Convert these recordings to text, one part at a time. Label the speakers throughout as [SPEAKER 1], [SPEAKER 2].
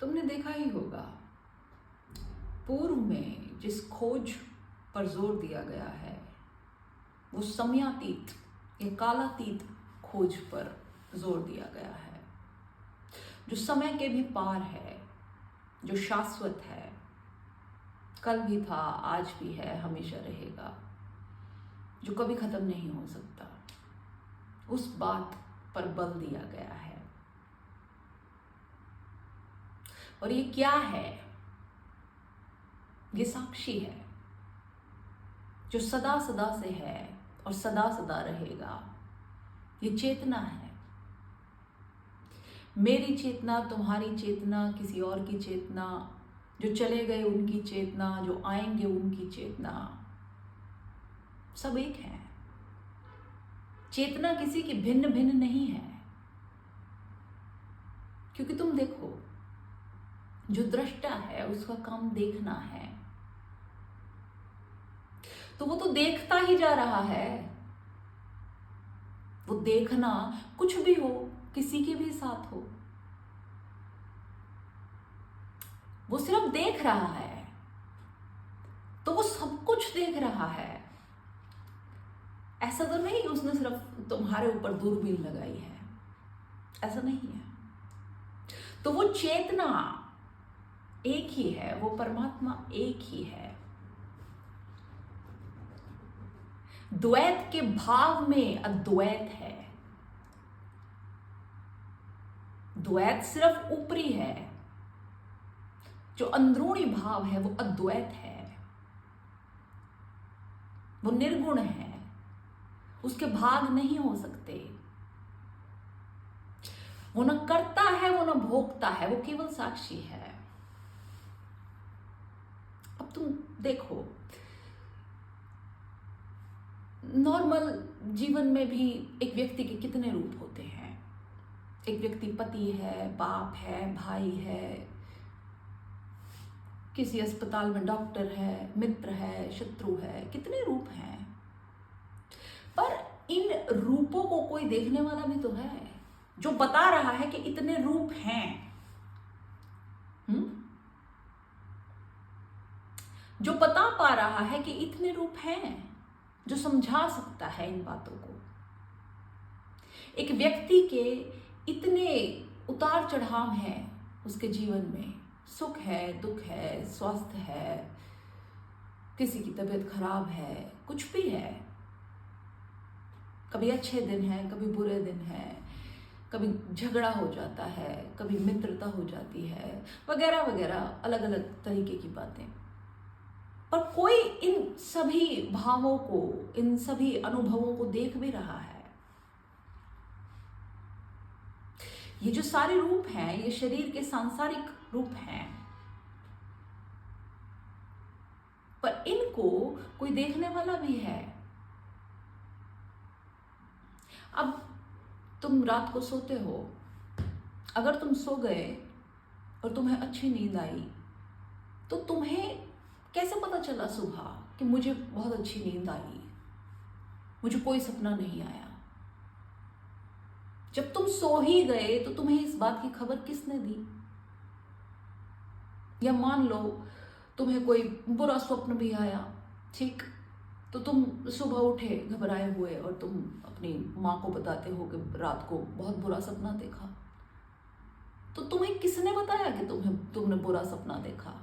[SPEAKER 1] तुमने देखा ही होगा, पूर्व में जिस खोज पर जोर दिया गया है वो समयातीत या कालातीत खोज पर जोर दिया गया है, जो समय के भी पार है, जो शाश्वत है, कल भी था, आज भी है, हमेशा रहेगा, जो कभी खत्म नहीं हो सकता। उस बात पर बल दिया गया है। और ये क्या है? ये साक्षी है, जो सदा सदा से है और सदा सदा रहेगा। ये चेतना है, मेरी चेतना, तुम्हारी चेतना, किसी और की चेतना, जो चले गए उनकी चेतना, जो आएंगे उनकी चेतना, सब एक है। चेतना किसी की भिन्न भिन्न नहीं है। क्योंकि तुम देखो, जो दृष्टा है उसका काम देखना है, तो वो तो देखता ही जा रहा है। वो देखना कुछ भी हो, किसी के भी साथ हो, वो सिर्फ देख रहा है, तो वो सब कुछ देख रहा है। ऐसा तो नहीं कि उसने सिर्फ तुम्हारे ऊपर दूरबीन लगाई है, ऐसा नहीं है। तो वो चेतना एक ही है, वो परमात्मा एक ही है। द्वैत के भाव में अद्वैत है। द्वैत सिर्फ ऊपरी है, जो अंदरूनी भाव है वो अद्वैत है, वो निर्गुण है, उसके भाग नहीं हो सकते। वो न करता है, वो न भोगता है, वो केवल साक्षी है। अब तुम देखो, नॉर्मल जीवन में भी एक व्यक्ति के कितने रूप होते हैं। एक व्यक्ति पति है, बाप है, भाई है, किसी अस्पताल में डॉक्टर है, मित्र है, शत्रु है, कितने रूप हैं। पर इन रूपों को कोई देखने वाला भी तो है, जो बता रहा है कि इतने रूप हैं। जो बता पा रहा है कि इतने रूप हैं, जो समझा सकता है इन बातों को। एक व्यक्ति के इतने उतार चढ़ाव हैं उसके जीवन में, सुख है, दुख है, स्वास्थ्य है, किसी की तबीयत खराब है, कुछ भी है। कभी अच्छे दिन हैं, कभी बुरे दिन हैं, कभी झगड़ा हो जाता है, कभी मित्रता हो जाती है, वगैरह वगैरह, अलग अलग तरीके की बातें। पर कोई इन सभी भावों को, इन सभी अनुभवों को देख भी रहा है। ये जो सारे रूप हैं, ये शरीर के सांसारिक रूप हैं, पर इनको कोई देखने वाला भी है। अब तुम रात को सोते हो, अगर तुम सो गए और तुम्हें अच्छी नींद आई, तो तुम्हें कैसे पता चला सुबह कि मुझे बहुत अच्छी नींद आई, मुझे कोई सपना नहीं आया? जब तुम सो ही गए तो तुम्हें इस बात की खबर किसने दी? या मान लो तुम्हें कोई बुरा स्वप्न भी आया, ठीक, तो तुम सुबह उठे घबराए हुए और तुम अपनी माँ को बताते हो कि रात को बहुत बुरा सपना देखा। तो तुम्हें किसने बताया कि तुमने बुरा सपना देखा?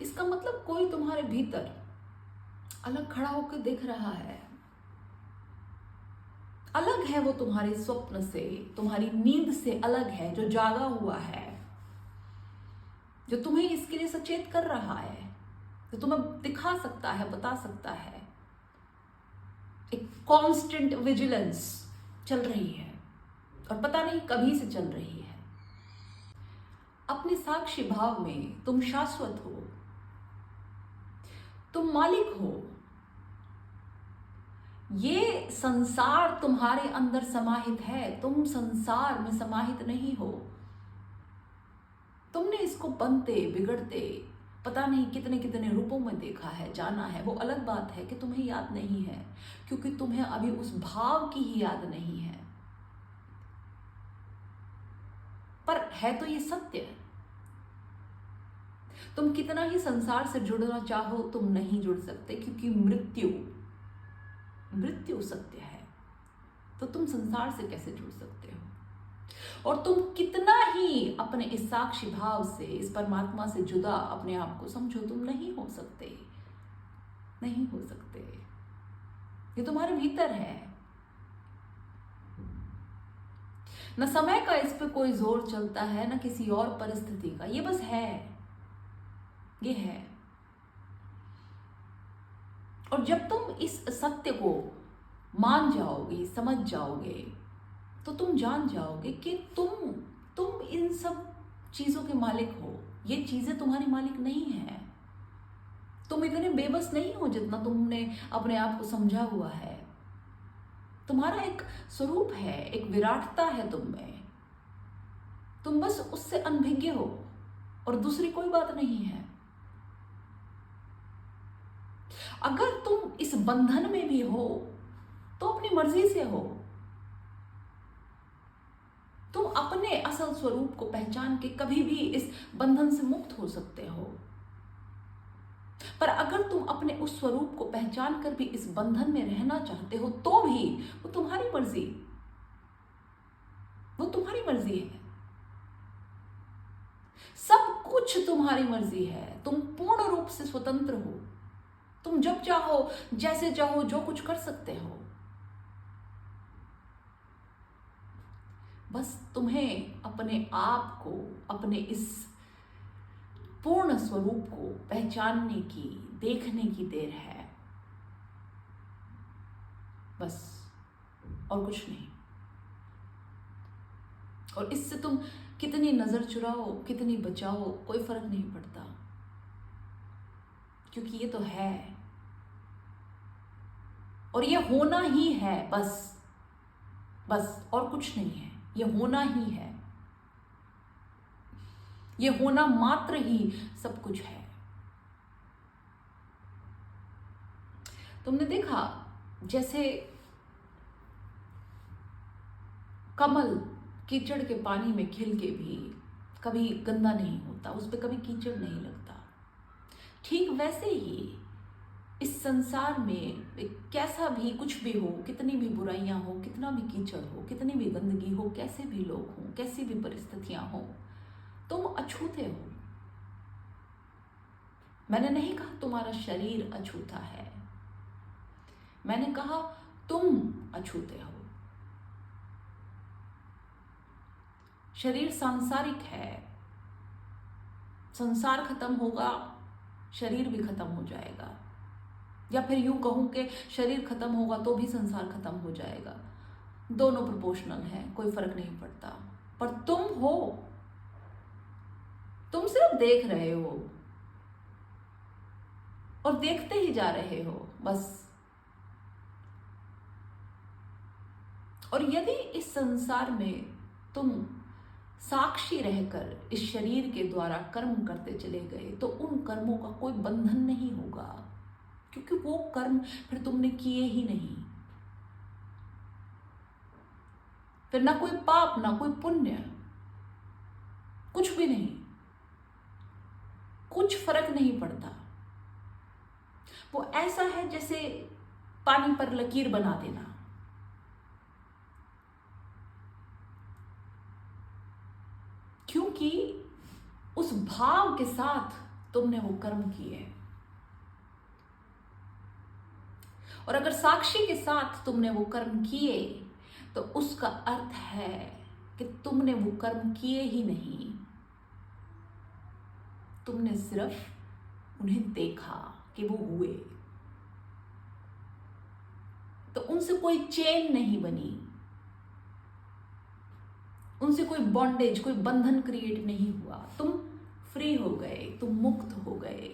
[SPEAKER 1] इसका मतलब कोई तुम्हारे भीतर अलग खड़ा होकर देख रहा है। अलग है वो तुम्हारे स्वप्न से, तुम्हारी नींद से अलग है, जो जागा हुआ है, जो तुम्हें इसके लिए सचेत कर रहा है, जो तुम्हें दिखा सकता है, बता सकता है। एक कांस्टेंट विजिलेंस चल रही है और पता नहीं कभी से चल रही है। अपने साक्षी भाव में तुम शाश्वत हो, तुम मालिक हो। ये संसार तुम्हारे अंदर समाहित है, तुम संसार में समाहित नहीं हो। तुमने इसको बनते बिगड़ते पता नहीं कितने कितने रूपों में देखा है, जाना है। वो अलग बात है कि तुम्हें याद नहीं है, क्योंकि तुम्हें अभी उस भाव की ही याद नहीं है। पर है तो ये सत्य। तुम कितना ही संसार से जुड़ना चाहो तुम नहीं जुड़ सकते, क्योंकि मृत्यु सत्य है। तो तुम संसार से कैसे जुड़ सकते हो? और तुम कितना ही अपने इस साक्षी भाव से, इस परमात्मा से जुदा अपने आप को समझो, तुम नहीं हो सकते, नहीं हो सकते। ये तुम्हारे भीतर है। न समय का इस पे कोई जोर चलता है, न किसी और परिस्थिति का, ये बस है, ये है। और जब तुम इस सत्य को मान जाओगे, समझ जाओगे, तो तुम जान जाओगे कि तुम इन सब चीजों के मालिक हो। ये चीजें तुम्हारी मालिक नहीं है। तुम इतने बेबस नहीं हो जितना तुमने अपने आप को समझा हुआ है। तुम्हारा एक स्वरूप है, एक विराटता है तुम में। तुम बस उससे अनभिज्ञ हो और दूसरी कोई बात नहीं है। अगर तुम इस बंधन में भी हो तो अपनी मर्जी से हो। तुम अपने असल स्वरूप को पहचान के कभी भी इस बंधन से मुक्त हो सकते हो। पर अगर तुम अपने उस स्वरूप को पहचान कर भी इस बंधन में रहना चाहते हो तो भी वो तुम्हारी मर्जी, वो तुम्हारी मर्जी है। सब कुछ तुम्हारी मर्जी है। तुम पूर्ण रूप से स्वतंत्र हो। तुम जब चाहो, जैसे चाहो, जो कुछ कर सकते हो। बस तुम्हें अपने आप को, अपने इस पूर्ण स्वरूप को पहचानने की, देखने की देर है, बस, और कुछ नहीं। और इससे तुम कितनी नजर चुराओ, कितनी बचाओ, कोई फर्क नहीं पड़ता, क्योंकि ये तो है और ये होना ही है। बस और कुछ नहीं है। ये होना ही है। ये होना मात्र ही सब कुछ है। तुमने देखा जैसे कमल कीचड़ के पानी में खिल के भी कभी गंदा नहीं होता, उस पर कभी कीचड़ नहीं लगता। ठीक वैसे ही इस संसार में कैसा भी कुछ भी हो, कितनी भी बुराइयां हो, कितना भी कीचड़ हो, कितनी भी गंदगी हो, कैसे भी लोग हों, कैसी भी परिस्थितियां हो, तुम अछूते हो। मैंने नहीं कहा तुम्हारा शरीर अछूता है, मैंने कहा तुम अछूते हो। शरीर सांसारिक है। संसार खत्म होगा, शरीर भी खत्म हो जाएगा। या फिर यूं कहूं कि शरीर खत्म होगा तो भी संसार खत्म हो जाएगा। दोनों प्रोपोर्शनल है, कोई फर्क नहीं पड़ता। पर तुम हो, तुम सिर्फ देख रहे हो और देखते ही जा रहे हो, बस। और यदि इस संसार में तुम साक्षी रहकर इस शरीर के द्वारा कर्म करते चले गए तो उन कर्मों का कोई बंधन नहीं होगा, क्योंकि वो कर्म फिर तुमने किए ही नहीं। फिर ना कोई पाप, ना कोई पुण्य, कुछ भी नहीं, कुछ फर्क नहीं पड़ता। वो ऐसा है जैसे पानी पर लकीर बना देना। क्योंकि उस भाव के साथ तुमने वो कर्म किए। और अगर साक्षी के साथ तुमने वो कर्म किए तो उसका अर्थ है कि तुमने वो कर्म किए ही नहीं, तुमने सिर्फ उन्हें देखा कि वो हुए। तो उनसे कोई चेन नहीं बनी, उनसे कोई बॉन्डेज, कोई बंधन क्रिएट नहीं हुआ। तुम फ्री हो गए, तुम मुक्त हो गए।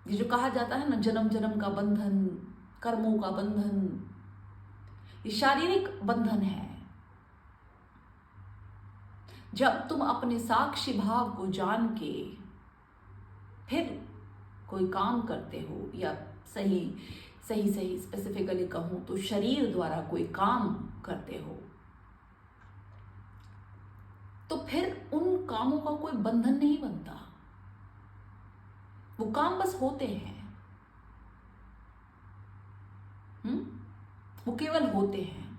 [SPEAKER 1] ये जो कहा जाता है ना, जन्म जन्म का बंधन, कर्मों का बंधन, ये शारीरिक बंधन है। जब तुम अपने साक्षी भाव को जान के फिर कोई काम करते हो, या सही स्पेसिफिकली कहूं तो शरीर द्वारा कोई काम करते हो, फिर उन कामों का कोई बंधन नहीं बनता, वो काम बस होते हैं। वो केवल होते हैं।